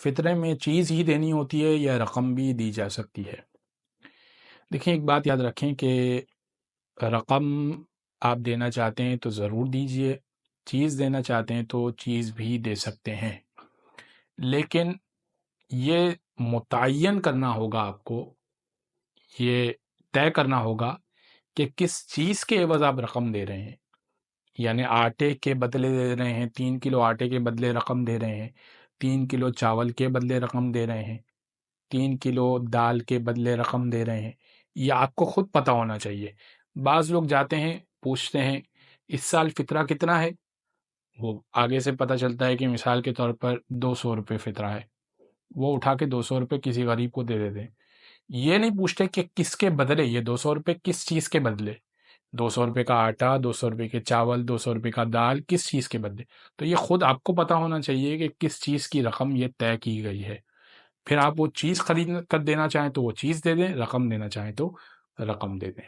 فطرے میں چیز ہی دینی ہوتی ہے یا رقم بھی دی جا سکتی ہے؟ دیکھیں، ایک بات یاد رکھیں کہ رقم آپ دینا چاہتے ہیں تو ضرور دیجئے، چیز دینا چاہتے ہیں تو چیز بھی دے سکتے ہیں، لیکن یہ متعین کرنا ہوگا، آپ کو یہ طے کرنا ہوگا کہ کس چیز کے عوض آپ رقم دے رہے ہیں۔ یعنی آٹے کے بدلے دے رہے ہیں، 3 کلو آٹے کے بدلے رقم دے رہے ہیں، 3 کلو چاول کے بدلے رقم دے رہے ہیں، 3 کلو دال کے بدلے رقم دے رہے ہیں، یہ آپ کو خود پتہ ہونا چاہیے۔ بعض لوگ جاتے ہیں، پوچھتے ہیں اس سال فطرہ کتنا ہے، وہ آگے سے پتہ چلتا ہے کہ مثال کے طور پر 200 روپے فطرہ ہے، وہ اٹھا کے 200 روپے کسی غریب کو دے دیتے ہیں۔ یہ نہیں پوچھتے کہ کس کے بدلے، یہ 200 روپے کس چیز کے بدلے، 200 روپے کا آٹا، 200 روپے کے چاول، 200 روپے کا دال، کس چیز کے بدلے۔ تو یہ خود آپ کو پتہ ہونا چاہیے کہ کس چیز کی رقم یہ طے کی گئی ہے، پھر آپ وہ چیز خرید کر دینا چاہیں تو وہ چیز دے دیں، رقم دینا چاہیں تو رقم دے دیں۔